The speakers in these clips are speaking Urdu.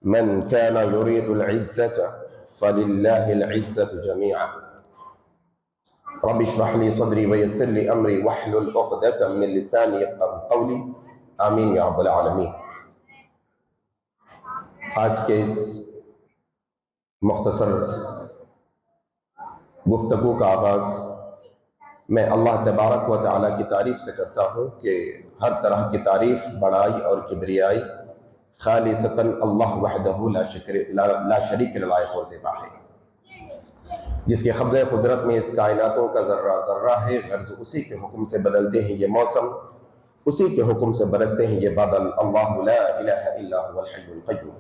من كان يريد العزة فلله العزة جميعا رب اشرح لي صدري ويسر لي أمري واحلل عقدة من لساني يفقهوا قولي آمین یا رب العالمین۔ آج کے اس مختصر گفتگو کا آغاز میں اللہ تبارک و تعالیٰ کی تعریف سے کرتا ہوں کہ ہر طرح کی تعریف، بڑائی اور کبریائی خالصتاً اللہ وحدہ لا شریک لائق و زیبا ہے، جس کے قبضہ قدرت میں اس کائناتوں کا ذرہ ذرہ ہے۔ غرض اسی کے حکم سے بدلتے ہیں یہ موسم، اسی کے حکم سے برستے ہیں یہ بادل۔ اللہ لا الہ الا هو الحی القیوم۔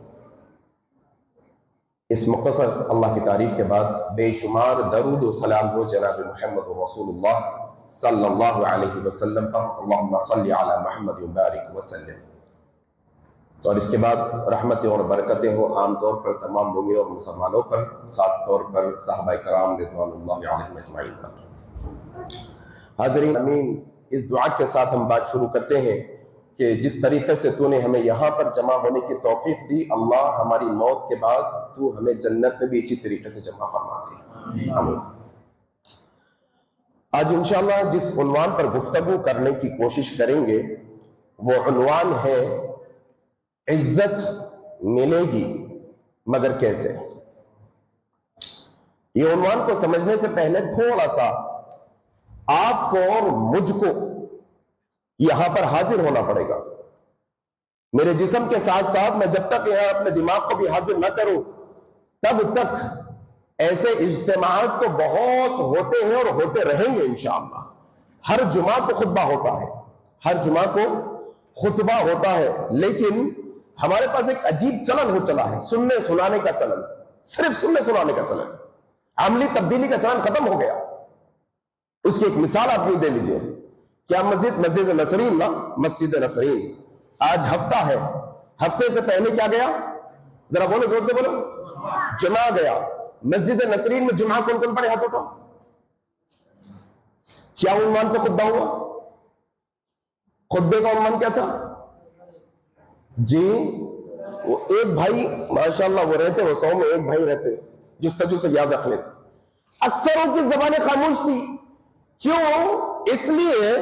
اس مختصر اللہ کی تعریف کے بعد بے شمار درود و سلام ہو جناب محمد رسول اللہ صلی اللہ علیہ وسلم پر۔ اللہم صلی علی محمد بارک وسلم۔ اور اس کے بعد رحمتیں اور برکتیں ہو عام طور پر تمام مومنین اور مسلمانوں پر، خاص طور پر صحابہ کرام رضوان اللہ علیہم اجمعین پر۔ حاضرین امین، اس دعا کے ساتھ ہم بات شروع کرتے ہیں کہ جس طریقے سے تو نے ہمیں یہاں پر جمع ہونے کی توفیق دی، اللہ ہماری موت کے بعد تو ہمیں جنت میں بھی اسی طریقے سے جمع فرما دے، آمین۔ آج انشاءاللہ جس عنوان پر گفتگو کرنے کی کوشش کریں گے وہ عنوان ہے عزت ملے گی مگر کیسے۔ یہ عنوان کو سمجھنے سے پہلے تھوڑا سا آپ کو اور مجھ کو یہاں پر حاضر ہونا پڑے گا۔ میرے جسم کے ساتھ ساتھ میں جب تک یہاں اپنے دماغ کو بھی حاضر نہ کروں تب تک ایسے اجتماعات تو بہت ہوتے ہیں اور ہوتے رہیں گے انشاءاللہ۔ ہر جمعہ کو خطبہ ہوتا ہے، ہر جمعہ کو خطبہ ہوتا ہے، لیکن ہمارے پاس ایک عجیب چلن ہو چلا ہے، سننے سنانے کا چلن، صرف سننے سنانے کا چلن، عملی تبدیلی کا چلن ختم ہو گیا۔ اس کی ایک مثال آپ یوں دے لیجئے، کیا مسجد نسرین نا، مسجد نسرین آج ہفتہ ہے، ہفتے سے پہلے کیا گیا؟ ذرا بولو، زور سے بولو، جمعہ گیا۔ مسجد نسرین میں جمعہ کون کون پڑے؟ ہاتھ اٹھاؤ۔ کیا عنوان پہ خطبہ ہوا؟ خطبے کا عنوان کیا تھا؟ جی وہ ایک بھائی ماشاءاللہ وہ رہتے، وہ 100 میں ایک بھائی رہتے جستجو سے یاد رکھ لیتے۔ اکثروں کی زبانیں خاموش تھی، کیوں؟ اس لیے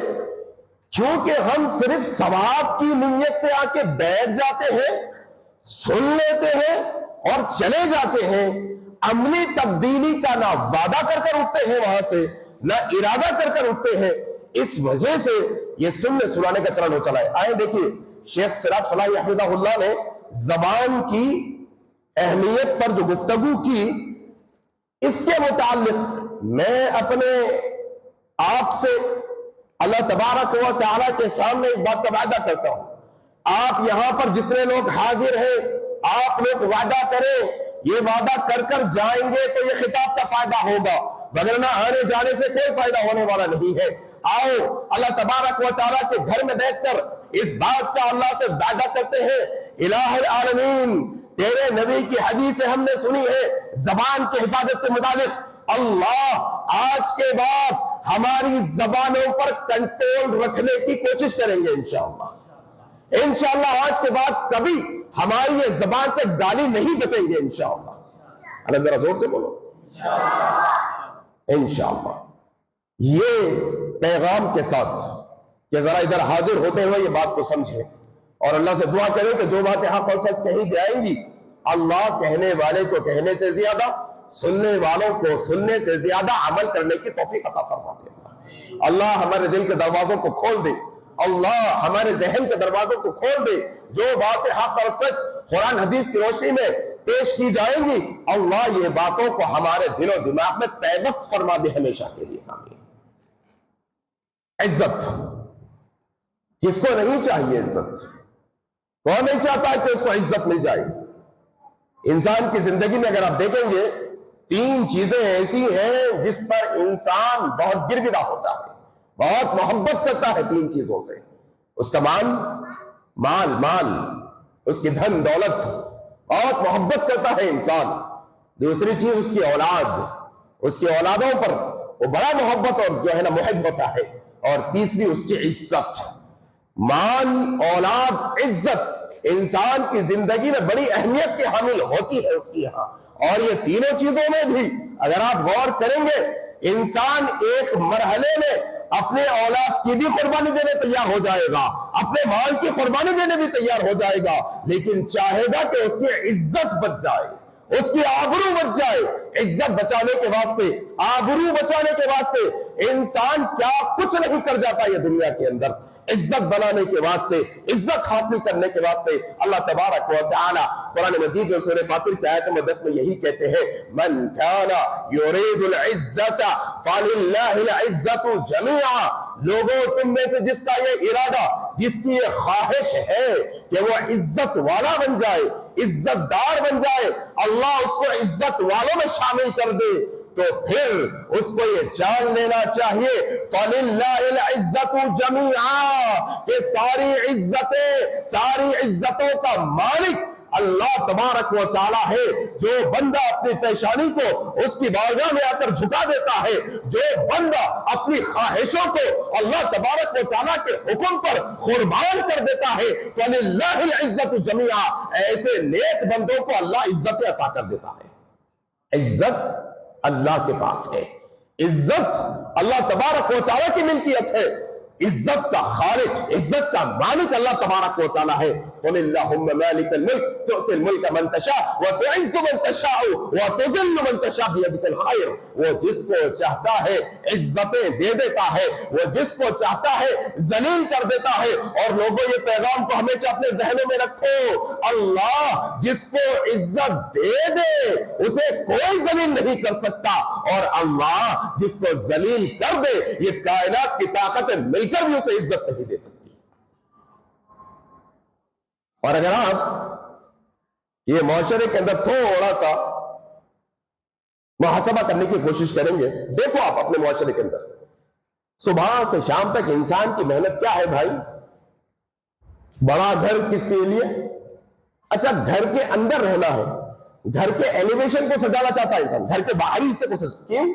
کیونکہ ہم صرف ثواب کی نیت سے آ کے بیٹھ جاتے ہیں، سن لیتے ہیں اور چلے جاتے ہیں، عملی تبدیلی کا نہ وعدہ کر کر اٹھتے ہیں وہاں سے، نہ ارادہ کر کر اٹھتے ہیں۔ اس وجہ سے یہ سننے سنانے کا چلن ہو چلا ہے۔ آئیں دیکھیے، شیخ سراج فلاحی حفظہ اللہ نے زبان کی اہمیت پر جو گفتگو کی، اس کے متعلق میں اپنے آپ سے اللہ تبارک و تعالیٰ کے سامنے اس بات کا وعدہ کرتا ہوں، آپ یہاں پر جتنے لوگ حاضر ہیں آپ لوگ وعدہ کریں، یہ وعدہ کر کر جائیں گے تو یہ خطاب کا فائدہ ہوگا، وگرنہ آنے جانے سے کوئی فائدہ ہونے والا نہیں ہے۔ آؤ اللہ تبارک و تعالیٰ کے گھر میں بیٹھ کر اس بات کا اللہ سے وعدہ کرتے ہیں، الہ العالمین تیرے نبی کی حدیث ہم نے سنی ہے زبان کی حفاظت کے متعلق، اللہ آج کے بعد ہماری زبانوں پر کنٹرول رکھنے کی کوشش کریں گے انشاءاللہ۔ انشاءاللہ آج کے بعد کبھی ہماری یہ زبان سے گالی نہیں بکیں گے انشاءاللہ۔ اللہ ذرا زور سے بولو انشاءاللہ۔ یہ پیغام کے ساتھ کہ ذرا ادھر حاضر ہوتے ہوئے یہ بات کو سمجھیں اور اللہ سے دعا کریں کہ جو باتیں حق اور سچ کہی جائیں گی، اللہ کہنے والے کو کہنے سے زیادہ، سننے والوں کو سننے سے زیادہ عمل کرنے کی توفیق عطا فرما دے۔ اللہ ہمارے دل کے دروازوں کو کھول دے، اللہ ہمارے ذہن کے دروازوں کو کھول دے، جو باتیں حق اور سچ قرآن حدیث کی روشنی میں پیش کی جائیں گی، اللہ یہ باتوں کو ہمارے دل و دماغ میں پیوست فرما دے ہمیشہ کے لیے، آمین۔ عزت کس کو نہیں چاہیے؟ عزت کون نہیں چاہتا ہے کہ اس کو عزت مل جائے؟ انسان کی زندگی میں اگر آپ دیکھیں گے 3 چیزیں ایسی ہیں جس پر انسان بہت گرویدہ ہوتا ہے، بہت محبت کرتا ہے 3 چیزوں سے۔ اس کا مال، اس کی دھن دولت، بہت محبت کرتا ہے انسان۔ دوسری چیز اس کی اولاد، اس کی اولادوں پر وہ بڑا محبت اور جو ہے نا محب ہوتا ہے۔ اور تیسری اس کی عزت، مال، اولاد، عزت، انسان کی زندگی میں بڑی اہمیت کی حامل ہوتی ہے اس کی یہاں. اور یہ تینوں چیزوں میں بھی اگر آپ غور کریں گے، انسان ایک مرحلے میں اپنے اولاد کی بھی قربانی دینے تیار ہو جائے گا، اپنے مال کی قربانی دینے بھی تیار ہو جائے گا، لیکن چاہے گا کہ اس کی عزت بچ جائے، اس کی آبرو بچ جائے. عزت بچانے کے واسطے، آبرو بچانے کے واسطے انسان کیا کچھ نہیں کر جاتا یہ دنیا کے اندر. عزت بنانے کے واسطے، عزت حاصل کرنے کے واسطے اللہ تبارک و تعالی قرآن مجید میں سورہ فاطر کی آیت نمبر 10 میں یہی کہتے ہیں، من کان یرید العزت فللہ العزت جمیعا. لوگوں تم میں سے جس کا یہ ارادہ، جس کی یہ خواہش ہے کہ وہ عزت والا بن جائے، عزت دار بن جائے، اللہ اس کو عزت والوں میں شامل کر دے، تو پھر اس کو یہ جان لینا چاہیے فَلِلَّهِ الْعِزَّةُ جَمِيعًا، کہ ساری عزتوں کا مالک اللہ تبارک و تعالی ہے. جو بندہ اپنی پیشانی کو اس کی بارگاہ میں آ کر جھکا دیتا ہے، جو بندہ اپنی خواہشوں کو اللہ تبارک و تعالی کے حکم پر قربان کر دیتا ہے، فَلِلَّهِ الْعِزَّةُ جَمِيعًا، ایسے نیک بندوں کو اللہ عزت عطا کر دیتا ہے. عزت اللہ کے پاس ہے، عزت اللہ تبارک و تعالیٰ کی ملکیت ہے. عزت کا خالق، عزت کا مالک اللہ تبارک و تعالیٰ ہے. قُلِ اللَّهُمَّ مَالِكَ الْمُلْكِ تُؤْتِي الْمُلْكَ مَنْ تَشَاءُ وَتُعِزُّ مَنْ تَشَاءُ وَتُذِلُّ مَنْ تَشَاءُ بِيَدِكَ الْخَيْرُ. وہ جس کو چاہتا ہے عزتیں دے دیتا ہے، وہ جس کو چاہتا ہے ذلیل کر دیتا ہے. اور لوگوں یہ پیغام کو ہمیشہ اپنے ذہنوں میں رکھو، اللہ جس کو عزت دے دے اسے کوئی ذلیل نہیں کر سکتا، اور اللہ جس کو ذلیل کر دے یہ کائنات کی طاقتیں مل کر بھی اسے عزت نہیں دے سکتی. اور اگر آپ یہ معاشرے کے اندر تھوڑا سا محاسبہ کرنے کی کوشش کریں گے، دیکھو آپ اپنے معاشرے کے اندر صبح سے شام تک انسان کی محنت کیا ہے بھائی؟ بڑا گھر کس کے لیے؟ اچھا گھر کے اندر رہنا ہے، گھر کے ایلیویشن کو سجانا چاہتا ہے انسان، گھر کے باہری حصے کو کیوں؟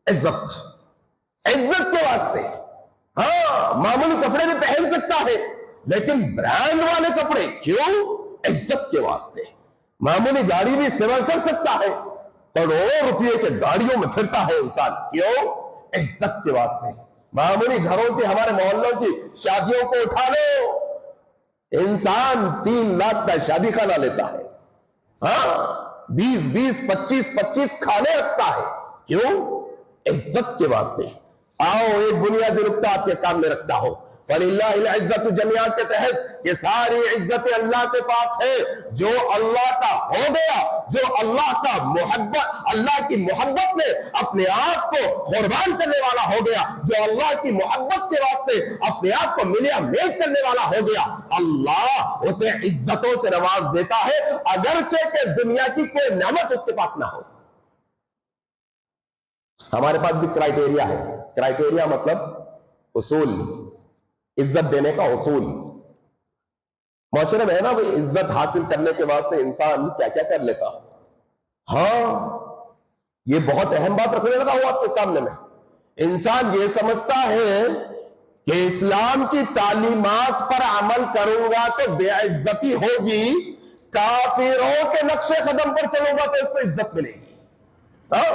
عزت کے واسطے. ہاں معمولی کپڑے بھی پہن سکتا ہے لیکن برانڈ والے کپڑے کیوں؟ عزت کے واسطے. معمولی گاڑی بھی استعمال کر سکتا ہے، کروڑوں روپے کے گاڑیوں میں پھرتا ہے انسان کیوں؟ عزت کے واسطے. معمولی گھروں کی، ہمارے محلوں کی شادیوں کو اٹھا لو، انسان 3 لاکھ کا شادی خانہ لیتا ہے، ہاں 20 25 کھانے رکھتا ہے کیوں؟ عزت کے واسطے. آؤ ایک بنیادی نقطہ آپ کے سامنے رکھتا ہو، فَلِلَّهِ الْعِزَّةُ جَمِيعًا کے تحت کہ ساری عزت اللہ کے پاس ہے. جو اللہ کا ہو گیا، جو اللہ کا محبت، اللہ کی محبت میں اپنے آپ کو قربان کرنے والا ہو گیا، جو اللہ کی محبت کے واسطے اپنے آپ کو ملیا میٹ کرنے والا ہو گیا، اللہ اسے عزتوں سے نواز دیتا ہے اگرچہ کہ دنیا کی کوئی نعمت اس کے پاس نہ ہو. ہمارے پاس بھی کرائٹیریا ہے. کرائٹیریا مطلب اصول، عزت دینے کا اصول. معاشرے میں ہے نا بھائی، عزت حاصل کرنے کے واسطے انسان کیا کیا کر لیتا. ہاں یہ بہت اہم بات رکھنے لگا ہوں آپ کے سامنے میں. انسان یہ سمجھتا ہے کہ اسلام کی تعلیمات پر عمل کروں گا تو بے عزتی ہوگی، کافروں کے نقش قدم پر چلوں گا تو اس کو عزت ملے گی. ہاں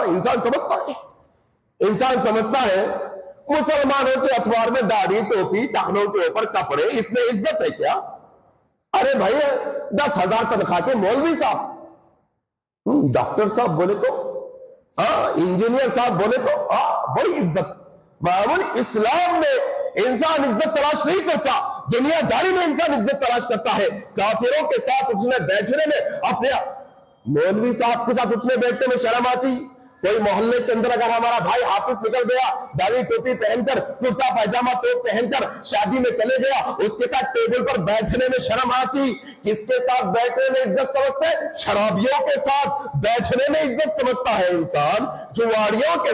انسان سمجھتا ہے مسلمانوں کے اتوار میں داڑھی ٹوپی ٹخنوں کے اوپر کپڑے، اس میں عزت ہے کیا؟ ارے بھائی 10,000 تنخواہ کے مولوی صاحب، ڈاکٹر صاحب بولے تو، انجینئر صاحب بولے تو بڑی عزت. معمول اسلام میں انسان عزت تلاش نہیں کرتا، دنیا داری میں انسان عزت تلاش کرتا ہے. کافروں کے ساتھ اٹھنے بیٹھنے میں، اپنے مولوی صاحب کے ساتھ اٹھنے بیٹھنے میں شرم آتی. کوئی محلے کے اندر اگر ہمارا بھائی حافظ نکل گیا، داڑھی ٹوپی پہن کر، کرتا پائجامہ ٹوپ پہن کر شادی میں چلے گیا، اس کے ساتھ ٹیبل پر بیٹھنے میں شرم آتی. کس کے ساتھ بیٹھنے میں عزت سمجھتا ہے؟ شرابیوں کے ساتھ بیٹھنے میں عزت سمجھتا ہے انسان، جواڑیوں کے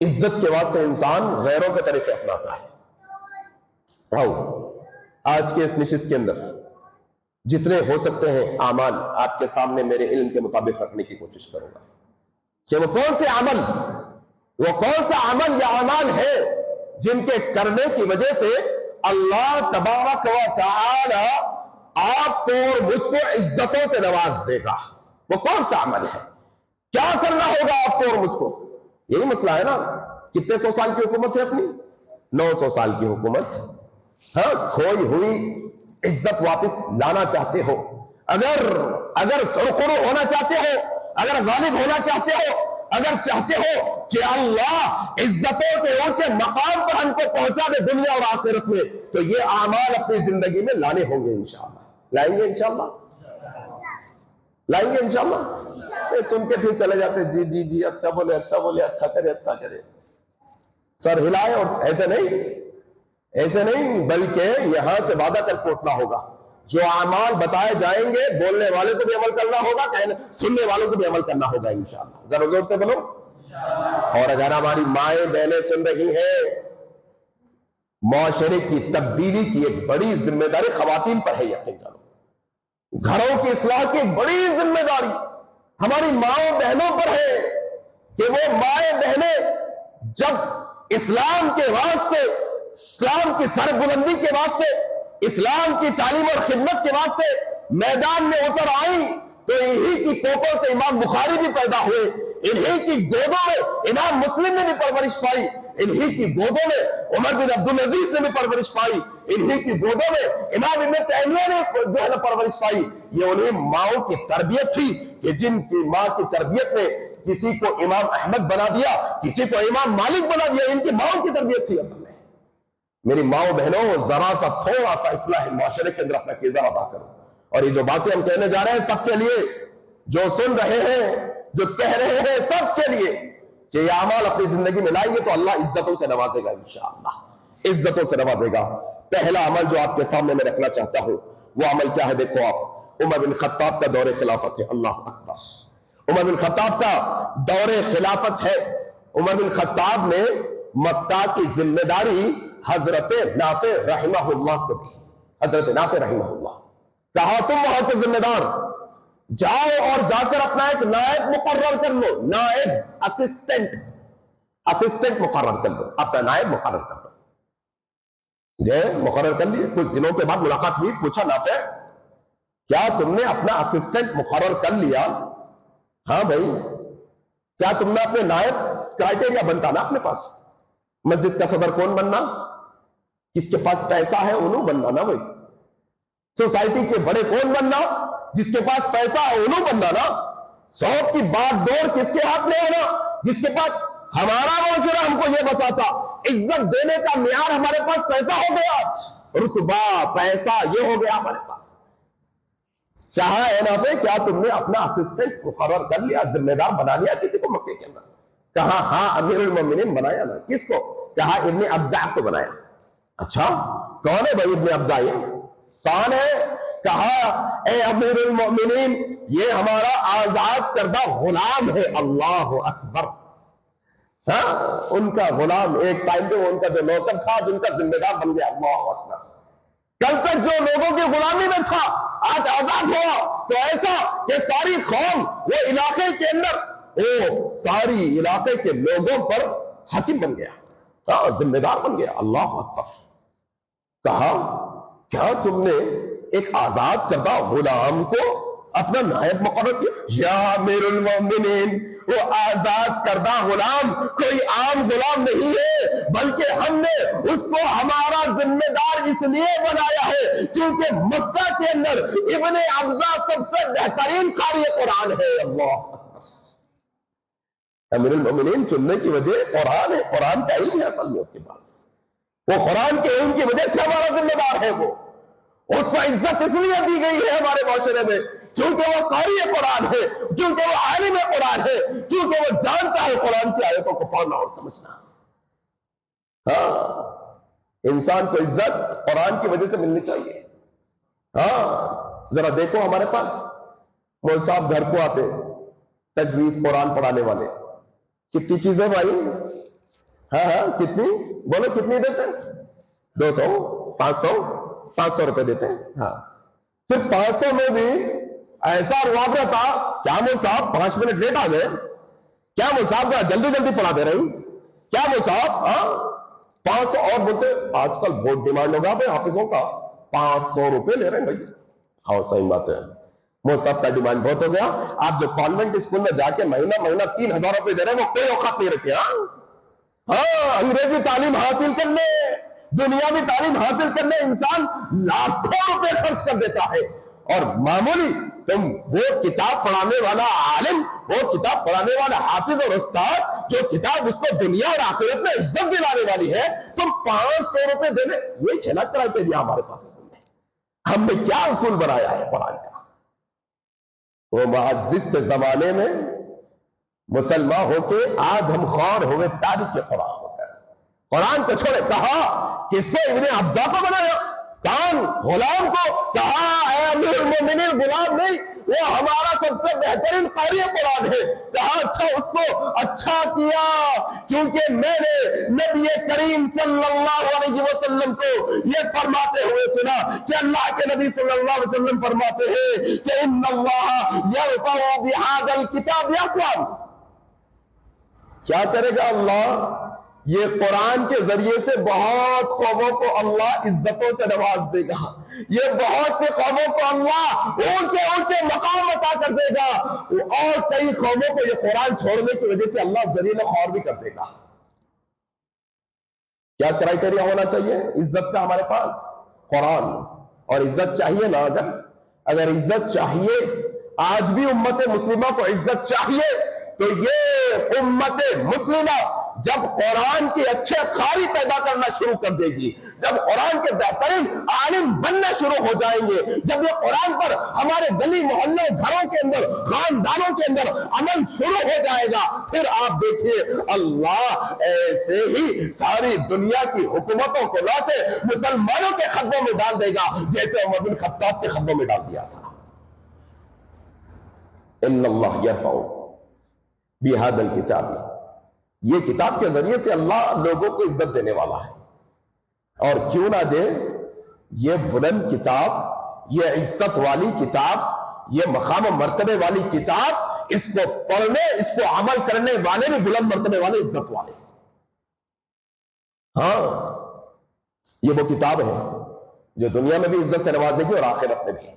عزت کے واسطے انسان غیروں کے طریقے اپناتا ہے۔ آؤ آج کے اس نشست کے اندر جتنے ہو سکتے ہیں اعمال آپ کے سامنے میرے علم کے مطابق رکھنے کی کوشش کروں گا کہ وہ کون سا عمل یا اعمال ہے جن کے کرنے کی وجہ سے اللہ تبارک و تعالی آپ کو اور مجھ کو عزتوں سے نواز دے گا۔ وہ کون سا عمل ہے؟ کیا کرنا ہوگا آپ کو اور مجھ کو؟ یہی مسئلہ ہے نا۔ کتنے 100 سال کی حکومت ہے اپنی؟ 900 سال کی حکومت۔ ہاں، کھوئی ہوئی عزت واپس لانا چاہتے ہو، اگر سرخرو ہونا چاہتے ہو، اگر غالب ہونا چاہتے ہو، اگر چاہتے ہو کہ اللہ عزتوں کے اونچے مقام پر ہم کو پہنچا دے دنیا اور آخرت میں، تو یہ اعمال اپنی زندگی میں لانے ہوں گے انشاءاللہ۔ لائیں گے انشاءاللہ؟ لائیں گے انشاءاللہ؟ سن کے پھر چلے جاتے جی جی جی اچھا بولے اچھا کرے سر ہلائے، اور ایسے نہیں بلکہ یہاں سے وعدہ کر کے اٹھنا ہوگا۔ جو اعمال بتائے جائیں گے بولنے والے کو بھی عمل کرنا ہوگا، سننے والوں کو بھی عمل کرنا ہوگا انشاءاللہ۔ ذرا زور سے بولو۔ اور اگر ہماری مائیں بہنیں سن رہی ہیں، معاشرے کی تبدیلی کی ایک بڑی ذمہ داری خواتین پر ہے، یقین جانو۔ گھروں کی اصلاح کی ایک بڑی ذمہ داری ہماری ماؤں بہنوں پر ہے کہ وہ مائیں بہنیں جب اسلام کے واسطے، اسلام کی سربلندی کے واسطے، اسلام کی تعلیم اور خدمت کے واسطے میدان میں اتر آئیں، تو انہی کی کوکھوں سے امام بخاری بھی پیدا ہوئے، انہی کی گودوں میں امام مسلم نے بھی پرورش پائی، انہی کی گودوں میں عمر بن عبدالعزیز نے بھی پرورش پائی، انہی کی گودوں میں امام ابن تیمیہ نے جو ہے پرورش پائی۔ یہ انہیں ماؤں کی تربیت تھی کہ جن کی ماں کی تربیت میں کسی کو امام احمد بنا دیا، کسی کو امام مالک بنا دیا، ان کی ماؤں کی تربیت تھی اصل میں۔ میری ماؤں بہنوں، ذرا سا تھوڑا سا اصلاح معاشرے کے اندر اپنا کردار ادا کرو۔ اور یہ جو باتیں ہم کہنے جا رہے ہیں سب کے لیے، جو سن رہے ہیں، جو کہہ رہے ہیں، سب کے لیے کہ یہ اعمال اپنی زندگی میں لائیں گے تو اللہ عزتوں سے نوازے گا انشاءاللہ، عزتوں سے نوازے گا۔ پہلا عمل جو آپ کے سامنے میں رکھنا چاہتا ہوں وہ عمل کیا ہے؟ دیکھو آپ، عمر بن خطاب کا دور خلافت ہے۔ اللہ اکبر۔ عمر بن خطاب کا دور خلافت ہے۔ عمر بن خطاب نے مکہ کی ذمہ داری حضرت نافع رحمہ اللہ کو دی۔ حضرت نافع رحمہ اللہ کہا تم وہاں کے ذمہ دار جاؤ اور جا کر اپنا ایک نائب مقرر کر لو، نائب اسسٹنٹ مقرر کر لو، اپنا نائب مقرر کر لو۔ یہ مقرر کر لیے۔ کچھ دنوں کے بعد ملاقات ہوئی، پوچھا نافع کیا تم نے اپنا اسسٹنٹ مقرر کر لیا؟ ہاں بھائی، کیا تم نے اپنے نائب کرائٹیریا بنتا نا اپنے پاس؟ مسجد کا صدر کون بننا؟ کس کے پاس پیسہ ہے انہوں بننا نا بھائی۔ سوسائٹی کے بڑے کون بننا؟ جس کے پاس پیسہ ہے انہوں بننا نا۔ سوپ کی بات ڈور کس کے ہاتھ میں ہونا؟ جس کے پاس۔ ہمارا معاشرہ ہم کو یہ بتاتا عزت دینے کا معیار ہمارے پاس پیسہ ہو گیا، آج رتبہ پیسہ یہ ہو گیا ہمارے پاس۔ کہا اے نافع کیا تم نے اپنا اسسٹنٹ مقرر کر لیا، ذمہ دار بنا لیا کسی کو مکے کے اندر؟ کہا ہاں امیر المومنین بنایا نا۔ کس کو؟ کہا ابن ابزا کو بنایا۔ اچھا کون ہے بھائی ابن ابزا؟ یہ کون ہے؟ کہا اے امیر المومنین یہ ہمارا آزاد کردہ غلام ہے۔ اللہ اکبر۔ ہاں ان کا غلام، ایک ٹائم پہ ان کا جو نوکر تھا جن کا ذمہ دار بن گیا۔ اللہ اکبر۔ کل تک جو لوگوں کی غلامی میں تھا آج آزاد ہوا تو ایسا کہ ساری قوم وہ علاقے کے اندر، وہ ساری علاقے کے لوگوں پر حاکم بن گیا، ذمہ دار بن گیا۔ اللہ اکبر۔ کہا کیا تم نے ایک آزاد کردہ غلام کو اپنا نائب مقرر کیا؟ یا امیر المومنین وہ آزاد کردہ غلام کوئی عام غلام نہیں ہے، بلکہ ہم نے اس کو ہمارا ذمہ دار اس لیے بنایا ہے کیونکہ مکہ کے اندر ابن ابزا سب سے بہترین قاری قرآن ہے۔ اللہ امیر المومنین چننے کی وجہ قرآن ہے، قرآن کا علم ہے اصل میں اس کے پاس، وہ قرآن کے علم کی وجہ سے ہمارا ذمہ دار ہے۔ وہ اس کو عزت اس لیے دی گئی ہے ہمارے معاشرے میں کیونکہ وہ قاری قرآن ہے، کیونکہ وہ عالم قرآن ہے، کیونکہ وہ جانتا ہے قرآن کی آیتوں کو پڑھنا اور سمجھنا۔ ہاں انسان کو عزت قرآن کی وجہ سے ملنی چاہیے۔ ہاں ذرا دیکھو ہمارے پاس مول صاحب گھر کو آتے، تجوید قرآن پڑھانے والے، کتنی چیزیں بھائی، ہاں ہاں کتنی بولو کتنی دیتے ہیں؟ 200 500 روپے دیتے ہیں. ہاں پھر 500 میں بھی ایسا روابط تھا کیا مول صاحب 5 منٹ لیٹ آ گئے, کیا مول صاحب ذرا جلدی جلدی پڑھا دے رہی, کیا مول صاحب. ہاں 500 اور بولتے آج کل بہت ڈیمانڈ ہوگا بھائی حافظوں کا 500 روپے لے رہے ہیں بھائی. ہاں صحیح بات ہے, مول صاحب کا ڈیمانڈ بہت ہو گیا. آپ جو کانوینٹ اسکول میں جا کے مہینہ 3000 روپے دے رہے ہیں وہ کوئی اوقات نہیں رکھتے. ہاں انگریزی تعلیم حاصل کرنے, دنیاوی تعلیم حاصل کرنے انسان لاکھوں روپے خرچ کر دیتا ہے, اور معمولی تم وہ کتاب پڑھانے والا عالم, وہ کتاب پڑھانے والا حافظ اور استاد جو کتاب اس کو دنیا اور آخرت میں عزت دلانے والی ہے, تم 500 روپے دینے, یہ چھلا کرائی پہ دیا ہمارے پاس اصل میں. ہم نے کیا اصول بنایا ہے پڑھانے کا؟ وہ معزز کے زمانے میں مسلمان ہو کے آج ہم خوار ہوئے تاریخ قرآن ہو گئے. قرآن کو چھوڑے, کہا کس کو ابن ابزا کو بنایا, کون غلام کو, کہا اے امیر المومنین غلام نہیں, وہ ہمارا سب سے بہترین قاری قرآن ہے. کہا اچھا اس کو اچھا کیا کیونکہ میں نے نبی کریم صلی اللہ علیہ وسلم کو یہ فرماتے ہوئے سنا کہ اللہ کے نبی صلی اللہ علیہ وسلم فرماتے ہیں کہ ان اللہ یرفع بہذا الکتاب اقوام. کیا کرے گا اللہ؟ یہ قرآن کے ذریعے سے بہت قوموں کو اللہ عزتوں سے نواز دے گا, یہ بہت سے قوموں کو اللہ اونچے اونچے مقام عطا کر دے گا, اور کئی قوموں کو یہ قرآن چھوڑنے کی وجہ سے اللہ ذلیل و خوار بھی کر دے گا. کیا کرائیٹیریا ہونا چاہیے عزت کا ہمارے پاس؟ قرآن. اور عزت چاہیے نا, اگر عزت چاہیے, آج بھی امت مسلمہ کو عزت چاہیے, تو یہ امت مسلمہ جب قرآن کے اچھے قاری پیدا کرنا شروع کر دے گی, جب قرآن کے بہترین عالم بننا شروع ہو جائیں گے, جب یہ قرآن پر ہمارے گلی محلوں گھروں کے اندر خاندانوں کے اندر عمل شروع ہو جائے گا, پھر آپ دیکھیے اللہ ایسے ہی ساری دنیا کی حکومتوں کو لا کے مسلمانوں کے خدموں میں ڈال دے گا جیسے عمر بن خطاب کے خدموں میں ڈال دیا تھا. ان اللہ یرفع بہذا الکتاب, یہ کتاب کے ذریعے سے اللہ لوگوں کو عزت دینے والا ہے. اور کیوں نہ دے, یہ بلند کتاب, یہ عزت والی کتاب, یہ مقام و مرتبے والی کتاب, اس کو پڑھنے, اس کو عمل کرنے والے بھی بلند مرتبے والے, عزت والے. ہاں یہ وہ کتاب ہے جو دنیا میں بھی عزت سے نوازے گی اور آخرت میں بھی.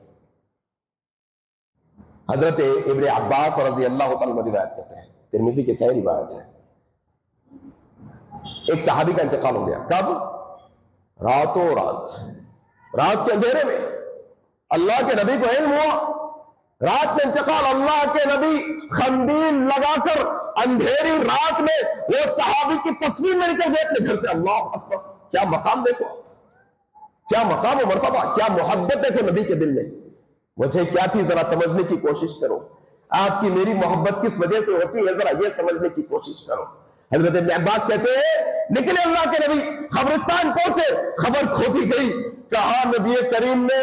حضرت ابن عباس رضی اللہ تعالیٰ عنہ روایت کرتے ہیں, ترمذی کی صحیح روایت ہے, ایک صحابی کا انتقال ہو گیا. کب؟ راتوں رات کے اندھیرے میں. اللہ کے نبی کو علم ہوا رات میں انتقال, اللہ کے نبی خندیل لگا کر اندھیری رات میں وہ صحابی کی تکفیر میں نکل گئے اپنے گھر سے. اللہ اکبر, کیا مقام دیکھو, کیا مقام و مرتبہ, کیا محبت دیکھو نبی کے دل میں. وجہ کیا تھی ذرا سمجھنے کی کوشش کرو, آپ کی میری محبت کس وجہ سے ہوتی ہے ذرا یہ سمجھنے کی کوشش کرو. حضرت ابن عباس کہتے ہیں نکلے اللہ کے نبی, قبرستان پہنچے, خبر کھوتی گئی. کہا نبی کریم نے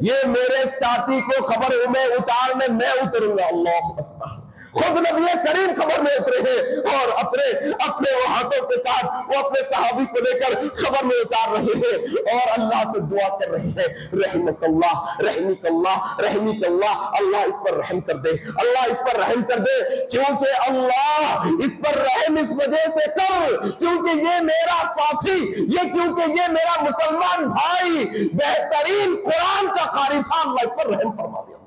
یہ میرے ساتھی کو خبر میں اتارنے میں اتروں گا. اللہ اکبر, خود نبی کریم خبر میں اترے ہیں اور اپنے وہ ہاتھوں کے ساتھ وہ اپنے صحابی کو لے کر خبر میں اتار رہے ہیں اور اللہ سے دعا کر رہے ہیں رحمک اللہ رحمک اللہ رحمک اللہ, اللہ اس پر رحم کر دے, اللہ اس پر رحم کر دے, کیونکہ اللہ اس پر رحم اس وجہ سے کر کیونکہ یہ میرا ساتھی, یہ کیونکہ یہ میرا مسلمان بھائی بہترین قرآن کا قاری تھا, اللہ اس پر رحم فرما دے.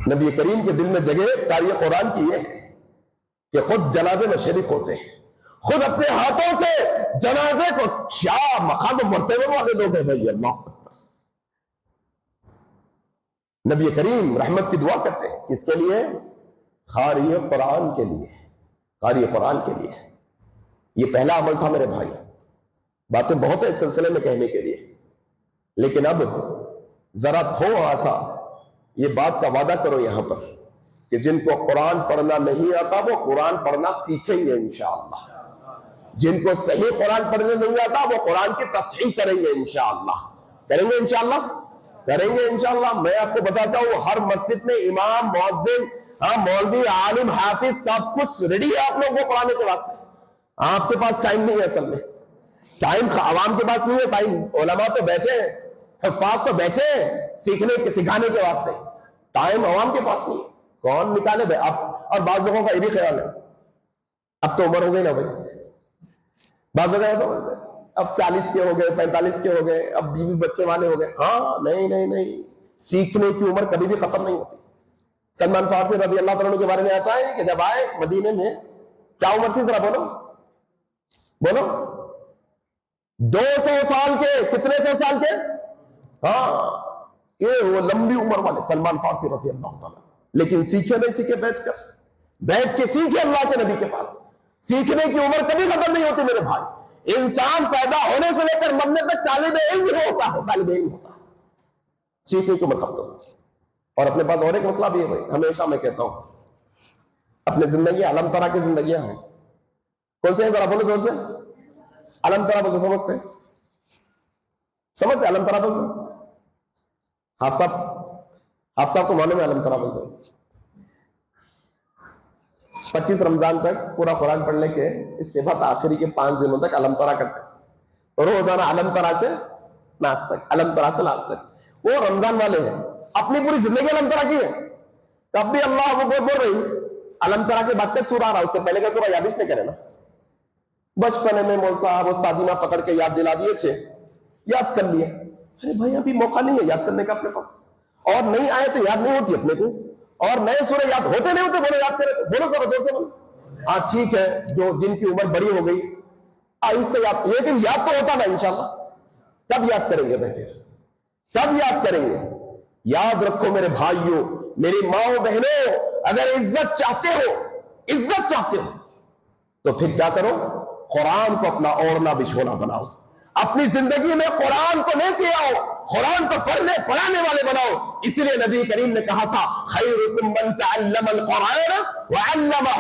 نبی کریم کے دل میں جگہ قاری قرآن کی یہ ہے کہ خود جنازے میں شریک ہوتے ہیں, خود اپنے ہاتھوں سے جنازے کو, کیا مقام مرتبے والے لوگ ہیں بھائی. اللہ نبی کریم رحمت کی دعا کرتے ہیں کس کے لیے؟ قاری قرآن کے لیے, قاری قرآن کے لیے. یہ پہلا عمل تھا میرے بھائی. باتیں بہت ہے اس سلسلے میں کہنے کے لیے, لیکن اب ذرا تھوڑا سا یہ بات کا وعدہ کرو یہاں پر کہ جن کو قرآن پڑھنا نہیں آتا وہ قرآن پڑھنا سیکھیں گے انشاءاللہ. جن کو صحیح قرآن پڑھنے نہیں آتا وہ قرآن کی تصحیح کریں گے انشاءاللہ. کریں گے انشاءاللہ. میں آپ کو بتاتا ہوں, ہر مسجد میں امام مؤذن ہاں مولوی عالم حافظ سب کچھ ریڈی ہے آپ لوگوں کو پڑھانے کے واسطے. آپ کے پاس ٹائم نہیں ہے. اصل میں ٹائم عوام کے پاس نہیں ہے. ٹائم علماء تو بیٹھے ہیں, حفاظ تو بیٹھے ہیں سیکھنے کے سکھانے کے واسطے. ٹائم عوام کے پاس نہیں ہے. کون نکالے اب؟ اور بعض لوگوں کا یہ بھی خیال ہے اب تو عمر ہو گئی نا بھائی, بعض لوگ ایسا بولتے ہیں اب 40 کے ہو گئے, 45 کے ہو گئے, اب بیوی بچے والے ہو گئے. ہاں نہیں نہیں نہیں, سیکھنے کی عمر کبھی بھی ختم نہیں ہوتی. سلمان فارسی رضی اللہ تعالیٰ عنہ کے بارے میں آتا ہے کہ جب آئے مدینے میں, کیا عمر تھی ذرا بولو بولو, 200 سال کے. کتنے 100 سال کے؟ ہاں یہ وہ لمبی عمر والے سلمان فارسی رضی اللہ تعالیٰ. لیکن سیکھے نہیں سیکھے بیٹھ کے سیکھے اللہ کے نبی کے پاس. سیکھنے کی عمر کبھی ختم نہیں ہوتی میرے بھائی. انسان پیدا ہونے سے لے کر مرنے تک طالب علم ہوتا ہے, طالب علم ہوتا ہے. سیکھنے کی عمر ختم ہوتی ہے. اور اپنے پاس اور ایک مسئلہ بھی ہے بھائی, ہمیشہ میں کہتا ہوں اپنی زندگی علم طرح کی زندگیاں ہیں. کون سے ہیں ذرا بولو زور سے؟ علم طرح بولتے سمجھتے علم طرح بولتے؟ آپ صاحب کو معلوم ہے علم طرح بولتے؟ 25 رمضان تک پورا قرآن پڑھنے کے, اس کے بعد آخری کے 5 دنوں تک علم طرح کرتے ہیں. روزانہ علم طرح سے ناس تک, علم طرح سے لاس تک. وہ رمضان والے ہیں, اپنی پوری زندگی علم طرح کی ہے. تب بھی اللہ وہ بول رہی علم طرح کے بعد کا سورہ آ رہا, اس سے پہلے کا سورہ یاد اس نے کرے نا. بچپنے میں مول صاحب استادی ماں پکڑ کے یاد دلا دیے تھے, یاد کر لیا. ارے بھائی ابھی موقع نہیں ہے یاد کرنے کا اپنے پاس, اور نہیں آئے تو یاد نہیں ہوتی اپنے کو, اور نئے سورہ یاد ہوتے نہیں ہوتے. بولو یاد کرے, بولو ذرا زور سے بولو. ہاں ٹھیک ہے, جو جن کی عمر بڑی ہو گئی آہستہ یاد, لیکن یاد تو ہوتا نا انشاءاللہ. کب یاد کریں گے بہتر, کب یاد کریں گے؟ یاد رکھو میرے بھائیوں, میری ماں بہنوں, اگر عزت چاہتے ہو تو پھر کیا کرو؟ قرآن کو اپنا اوڑھنا بچھونا بناؤ. اپنی زندگی میں قرآن کو لے کے آؤ, قرآن کو پڑھانے والے بناؤ. اسی لیے نبی کریم نے کہا تھا خیرکم من تعلم القرآن وعلمہ.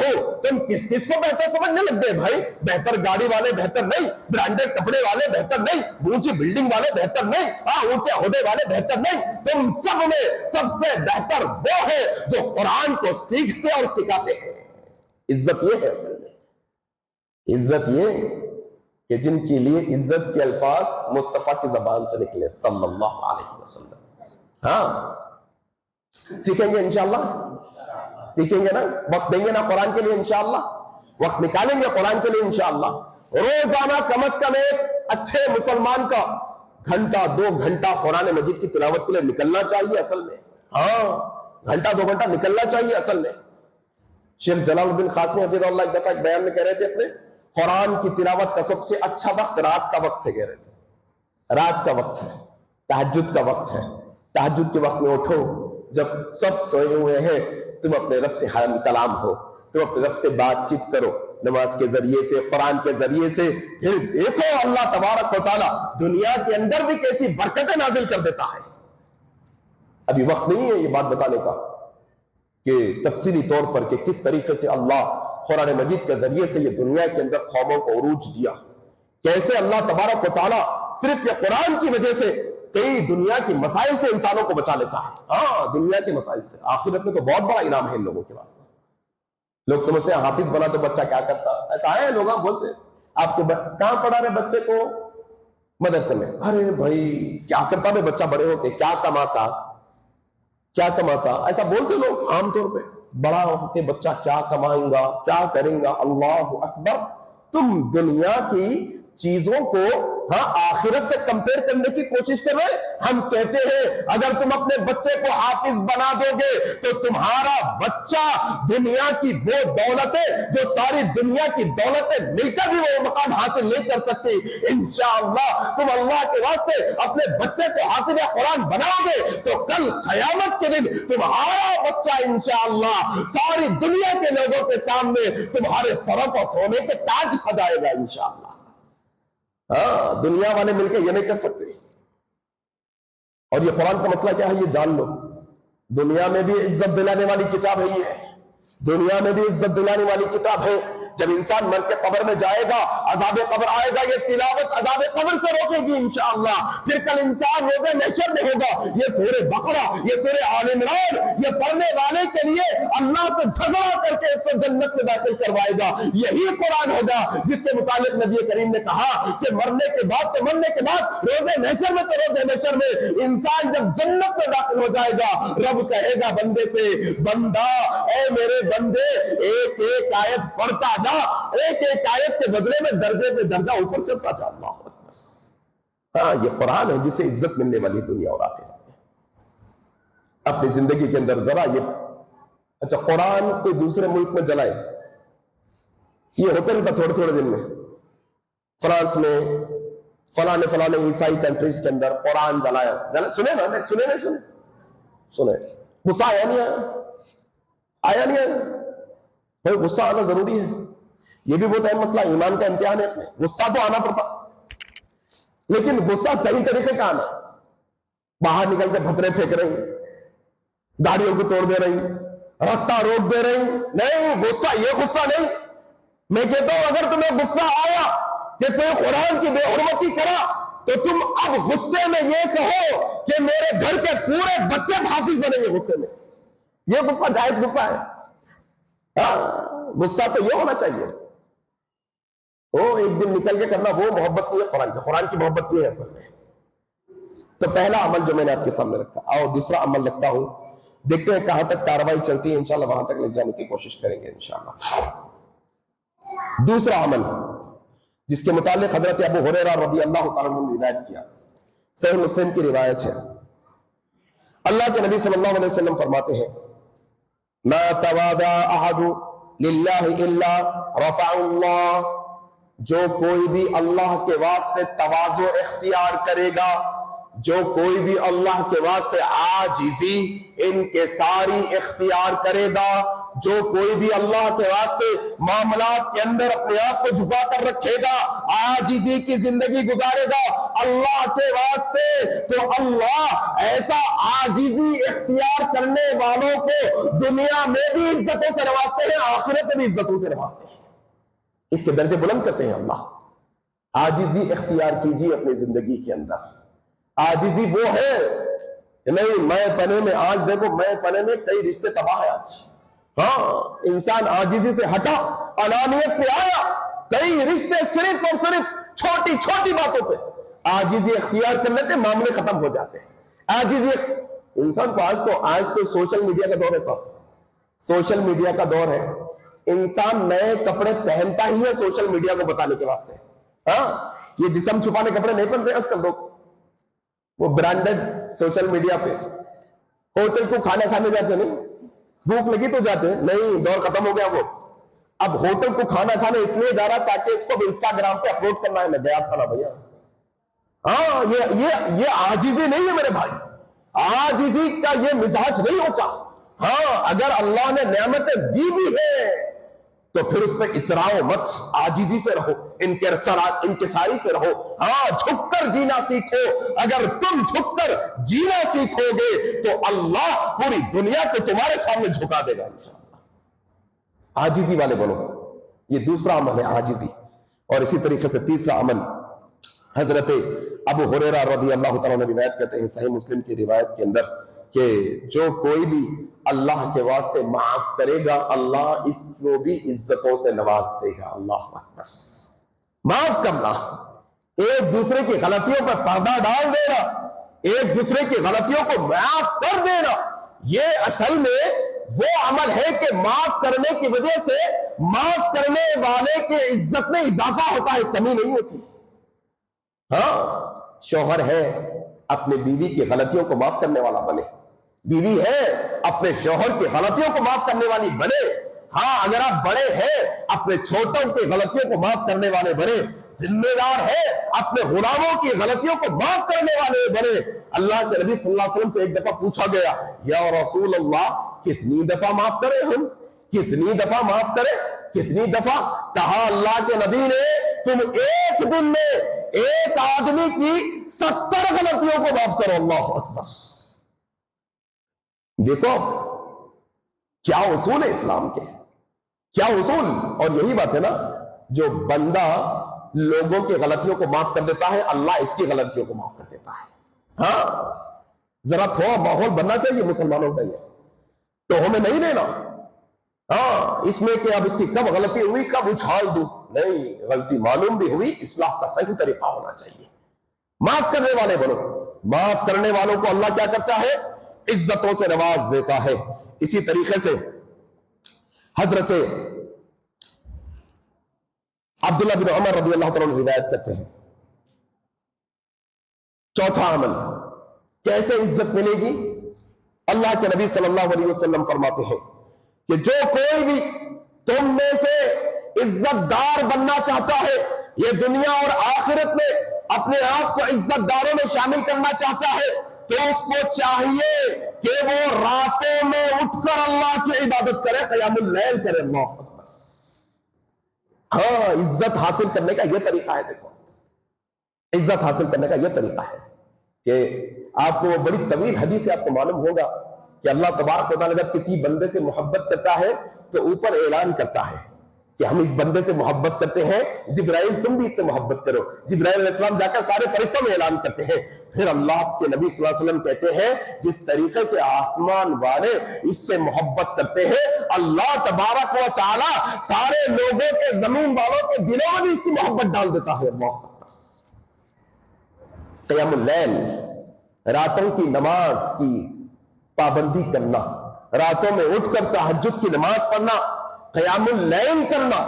تم کس کو بہتر سمجھنے لگ گئے بھائی؟ بہتر گاڑی والے بہتر نہیں, برانڈڈ کپڑے والے بہتر نہیں, اونچی بلڈنگ والے بہتر نہیں, اونچے عہدے والے بہتر نہیں. تم سب میں سب سے بہتر وہ ہے جو قرآن کو سیکھتے اور سکھاتے ہیں. عزت یہ ہے, اصل میں عزت یہ کہ جن کے لیے عزت کے الفاظ مصطفیٰ کی زبان سے نکلے صلی اللہ علیہ وسلم. ہاں سیکھیں گے انشاءاللہ, سیکھیں گے نا, وقت دیں گے نا قرآن کے لیے انشاءاللہ, وقت نکالیں گے قرآن کے لیے انشاءاللہ. روزانہ کم از کم ایک اچھے مسلمان کا 1-2 گھنٹہ قرآن مجید کی تلاوت کے لیے نکلنا چاہیے اصل میں. ہاں 1-2 گھنٹہ نکلنا چاہیے اصل میں. شیخ جلال الدین قاسمی حفظہ اللہ ایک دفعہ ایک بیان میں کہہ رہے تھے اپنے, قرآن کی تلاوت کا سب سے اچھا وقت رات کا وقت ہے. کہہ رہے تھے رات کا وقت ہے, تہجد کا وقت ہے. تہجد کے وقت میں اٹھو, جب سب سوئے ہوئے ہیں, تم اپنے رب سے حال کلام ہو, تم اپنے رب سے بات چیت کرو نماز کے ذریعے سے, قرآن کے ذریعے سے. پھر دیکھو اللہ تبارک و تعالیٰ دنیا کے اندر بھی کیسی برکتیں نازل کر دیتا ہے. ابھی وقت نہیں ہے یہ بات بتانے کا کہ تفصیلی طور پر کہ کس طریقے سے اللہ قرآن مجید کے ذریعے سے یہ دنیا کے اندر قوموں کو عروج دیا, کیسے اللہ تبارک و تعالیٰ صرف یہ قرآن کی وجہ سے کئی دنیا کی مسائل سے انسانوں کو بچا لیتا ہے. ہاں دنیا کے مسائل سے. آخرت میں تو بہت بڑا انعام ہے ان لوگوں کے واسطے. لوگ سمجھتے ہیں حافظ بنا تو بچہ کیا کرتا, ایسا ہے لوگ بولتے ہیں آپ کے کہاں پڑھا رہے بچے کو؟ مدرسے میں. ارے بھائی کیا کرتا میں بچہ بڑے ہو کے, کیا کماتا, ایسا بولتے لوگ عام طور پہ. بڑا ہو کے بچہ کیا کمائیں گا, کیا کریں گا؟ اللہ اکبر. تم دنیا کی چیزوں کو آخرت سے کمپیئر کرنے کی کوشش کر رہے. ہم کہتے ہیں اگر تم اپنے بچے کو حافظ بنا دو گے تو تمہارا بچہ دنیا کی وہ دولتیں جو ساری دنیا کی دولتیں مل کر بھی وہ مقام حاصل نہیں کر سکتی. انشاءاللہ تم اللہ کے واسطے اپنے بچے کو حافظ قرآن بناؤ گے تو کل قیامت کے دن تمہارا بچہ انشاءاللہ ساری دنیا کے لوگوں کے سامنے تمہارے سروں پر سونے کے تاج سجائے گا انشاءاللہ. ہاں دنیا والے مل کے یہ نہیں کر سکتے. اور یہ قرآن کا مسئلہ کیا ہے یہ جان لو. دنیا میں بھی عزت دلانے والی کتاب ہے, یہ دنیا میں بھی عزت دلانے والی کتاب ہے. جب انسان مر کے قبر میں جائے گا, عذاب قبر آئے گا, یہ تلاوت عذاب قبر سے روکے گی انشاءاللہ. پھر کل انسان روزے محشر میں ہوگا, یہ سورہ بقرہ, یہ سورہ آل عمران, یہ پڑھنے والے کے لیے اللہ سے جھگڑا کر کے اس کو جنت میں داخل کروائے گا. یہی قرآن ہوگا جس کے متعلق نبی کریم نے کہا کہ مرنے کے بعد روزے محشر میں تو روزے محشر میں انسان جب جنت میں داخل ہو جائے گا رب کہے گا بندے سے بندہ اے میرے بندے ایک ایک آیت پڑھتا جا, ایک ایک آیت کے بدلے میں درجے پہ درجہ اوپر چلتا جا. اللہ اکبر. ہاں یہ قرآن ہے جس سے عزت ملنے والی دنیا اور آخرت میں. اپنی زندگی کے اندر ذرا یہ اچھا قرآن کوئی دوسرے ملک میں جلائے, یہ ہوتا نہیں تھا تھوڑے تھوڑے دن میں. فرانس میں فلانے عیسائی کنٹریز کے اندر قرآن جلایا. سنے نا, سنے غصہ آیا نہیں آیا بھائی غصہ آنا ضروری ہے. یہ بھی بہت اہم مسئلہ, ایمان کا امتحان ہے. اپنے غصہ تو آنا پڑتا لیکن غصہ صحیح طریقے کا آنا. باہر نکل کے بھترے پھینک رہی, گاڑیوں کو توڑ دے رہی, راستہ روک دے رہی, نہیں غصہ یہ غصہ نہیں. میں کہتا ہوں اگر تمہیں غصہ آیا کہ کوئی قرآن کی بے حرمتی کرا تو تم اب غصے میں یہ کہو کہ میرے گھر کے پورے بچے حافظ بنیں گے غصے میں. یہ غصہ جائز غصہ ہے. غصہ تو یہ ہونا چاہیے. ایک دن نکل کے کرنا وہ محبت نہیں ہے قرآن کی محبت نہیں ہے اصل میں. تو پہلا عمل جو میں نے آپ کے سامنے رکھا, اور دوسرا عمل رکھتا ہوں, دیکھتے ہیں کہاں تک کارروائی چلتی ہے, انشاءاللہ وہاں تک لے جانے کی کوشش کریں گے انشاءاللہ. دوسرا عمل جس کے متعلق حضرت ابو ہریرہ رضی اللہ تعالیٰ عنہ نے روایت کیا, صحیح مسلم کی روایت ہے. اللہ کے نبی صلی اللہ علیہ وسلم فرماتے ہیں ما تواضع احد للہ الا رفع اللہ, جو کوئی بھی اللہ کے واسطے تواضع اختیار کرے گا, جو کوئی بھی اللہ کے واسطے عاجزی انکساری اختیار کرے گا, جو کوئی بھی اللہ کے واسطے معاملات کے اندر اپنے آپ کو جھکا کر رکھے گا, عاجزی کی زندگی گزارے گا اللہ کے واسطے, تو اللہ ایسا عاجزی اختیار کرنے والوں کو دنیا میں بھی عزتوں سے نوازتے ہیں, آخرت میں بھی عزتوں سے نوازتے ہیں. اس کے درجے بلند کرتے ہیں اللہ. عاجزی اختیار کیجیے اپنی زندگی کے اندر. عاجزی وہ ہے کہ نہیں میں پنے میں, آج دیکھو میں پنے میں کئی رشتے تباہ ہے آج. ہاں انسان عاجزی سے ہٹا, انانیت پہ آیا, کئی رشتے صرف اور صرف چھوٹی چھوٹی باتوں پہ عاجزی اختیار کر لیتے, معاملے ختم ہو جاتے ہیں. عاجزی انسان کو آج تو سوشل میڈیا کا دور ہے. سب سوشل میڈیا کا دور ہے. انسان نئے کپڑے پہنتا ہی ہے سوشل میڈیا کو بتانے کے واسطے. ہاں یہ جسم چھپانے کپڑے نہیں پہن رہے آج کل لوگ, وہ برانڈڈ سوشل میڈیا پہ. ہوٹل کو کھانا کھانے جاتے نہیں, بھوک لگی تو جاتے نہیں, دور ختم ہو گیا وہ. اب ہوٹل کو کھانا کھانے اس لیے جا رہا تاکہ اس کو انسٹاگرام پہ اپلوڈ کرنا ہے, میں گیا تھا نا بھیا. ہاں یہ عاجزی نہیں ہے میرے بھائی, عاجزی کا یہ مزاج نہیں ہوتا. ہاں اگر اللہ نے نعمتیں دی بھی ہے تو پھر اس پہ اتراؤ مت, عاجزی سے رہو, انکساری سے رہو. ہاں جھک کر جینا سیکھو. اگر تم جھک کر جینا سیکھو گے تو اللہ پوری دنیا کو تمہارے سامنے جھکا دے گا انشاءاللہ. عاجزی والے بنو, یہ دوسرا عمل ہے عاجزی. اور اسی طریقے سے تیسرا عمل حضرت ابو ہریرہ رضی اللہ تعالیٰ نے روایت کرتے ہیں صحیح مسلم کی روایت کے اندر کہ جو کوئی بھی اللہ کے واسطے معاف کرے گا اللہ اس کو بھی عزتوں سے نواز دے گا. اللہ اکبر. معاف کرنا, ایک دوسرے کی غلطیوں پر پردہ ڈال دینا, ایک دوسرے کی غلطیوں کو معاف کر دینا, یہ اصل میں وہ عمل ہے کہ معاف کرنے کی وجہ سے معاف کرنے والے کے عزت میں اضافہ ہوتا ہے, کمی نہیں ہوتی. ہاں شوہر ہے اپنے بیوی کی غلطیوں کو معاف کرنے والا بنے, بیوی ہے اپنے شوہر کی غلطیوں کو معاف کرنے والی بنے. ہاں اگر آپ بڑے ہیں اپنے چھوٹوں کی غلطیوں کو معاف کرنے والے بنے, ذمہ دار ہے اپنے غلاموں کی غلطیوں کو معاف کرنے والے بنے. اللہ کے نبی صلی اللہ علیہ وسلم سے ایک دفعہ پوچھا گیا یا رسول اللہ کتنی دفعہ معاف کریں ہم, کتنی دفعہ معاف کریں, کتنی دفعہ؟ کہا اللہ کے نبی نے تم ایک دن میں ایک آدمی کی 70 غلطیوں کو معاف کرو. اللہ اکبر. دیکھو کیا اصول ہے اسلام کے, کیا اصول. اور یہی بات ہے نا, جو بندہ لوگوں کی غلطیوں کو معاف کر دیتا ہے اللہ اس کی غلطیوں کو معاف کر دیتا ہے. ہاں ذرا تھوڑا ماحول بننا چاہیے مسلمانوں کا. یہ تو ہمیں نہیں لینا ہاں اس میں کہ اب اس کی کب غلطی ہوئی کب اچھال دوں، نہیں، غلطی معلوم بھی ہوئی، اصلاح کا صحیح طریقہ ہونا چاہیے، معاف کرنے والے بنو۔ معاف کرنے والوں کو اللہ کیا کرتا ہے؟ عزتوں سے نواز دیتا ہے۔ اسی طریقے سے حضرت عبداللہ بن عمر رضی اللہ تعالیٰ عنہ روایت کرتے ہیں، چوتھا عمل کیسے عزت ملے گی؟ اللہ کے نبی صلی اللہ علیہ وسلم فرماتے ہیں کہ جو کوئی بھی تم میں سے عزت دار بننا چاہتا ہے، یہ دنیا اور آخرت میں اپنے آپ کو عزت داروں میں شامل کرنا چاہتا ہے، تو اس کو چاہیے کہ وہ راتوں میں اٹھ کر اللہ کی عبادت کرے، قیام اللیل کرے۔ اللہ ہاں عزت حاصل کرنے کا یہ طریقہ ہے۔ دیکھو عزت حاصل کرنے کا یہ طریقہ ہے کہ آپ کو وہ بڑی طویل حدیث سے آپ کو معلوم ہوگا کہ اللہ تبارک و تعالیٰ جب کسی بندے سے محبت کرتا ہے تو اوپر اعلان کرتا ہے کہ ہم اس بندے سے محبت کرتے ہیں، جبرائیل تم بھی اس سے محبت کرو۔ جبرائیل علیہ السلام جا کر سارے فرشتوں میں اعلان کرتے ہیں، پھر اللہ کے نبی صلی اللہ علیہ وسلم کہتے ہیں جس طریقے سے آسمان والے اس سے محبت کرتے ہیں، اللہ تبارک و تعالیٰ سارے لوگوں کے زمین والوں کے دلوں میں بھی اس کی محبت ڈال دیتا ہے۔ اللہ قیام اللیل، راتوں کی نماز کی پابندی کرنا، راتوں میں اٹھ کر تہجد کی نماز پڑھنا، قیام اللیل کرنا،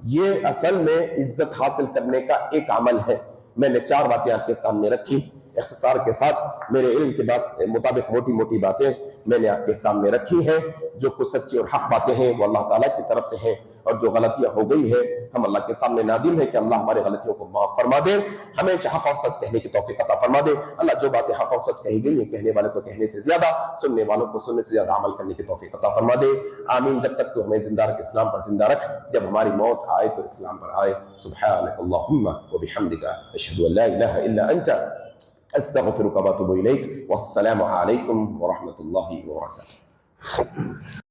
یہ اصل میں عزت حاصل کرنے کا ایک عمل ہے۔ میں نے 4 باتیں آپ کے سامنے رکھی، اختصار کے ساتھ میرے علم کے مطابق موٹی موٹی باتیں میں نے آپ کے سامنے رکھی ہیں۔ جو کچھ سچی اور حق باتیں ہیں وہ اللہ تعالیٰ کی طرف سے ہیں، اور جو غلطیاں ہو گئی ہے ہم اللہ کے سامنے نادم ہیں کہ اللہ ہمارے غلطیوں کو معاف فرما دے، ہمیں حق اور سچ کہنے کی توفیق عطا فرما دے۔ اللہ جو باتیں حق اور سچ کہی گئی ہیں کہنے والے کو کہنے سے زیادہ، سننے والوں کو سننے سے زیادہ عمل کرنے کی توفیق عطا فرما دے، آمین۔ جب تک تو ہمیں زندہ رکھ، اسلام پر زندہ رکھ، جب ہماری موت آئے تو اسلام پر آئے۔ سبحانک اللہم وبحمدک، اشہد ان لا الہ الا انت، استغفرک واتوب الیک، والسلام علیکم ورحمۃ اللہ وبرکاتہ۔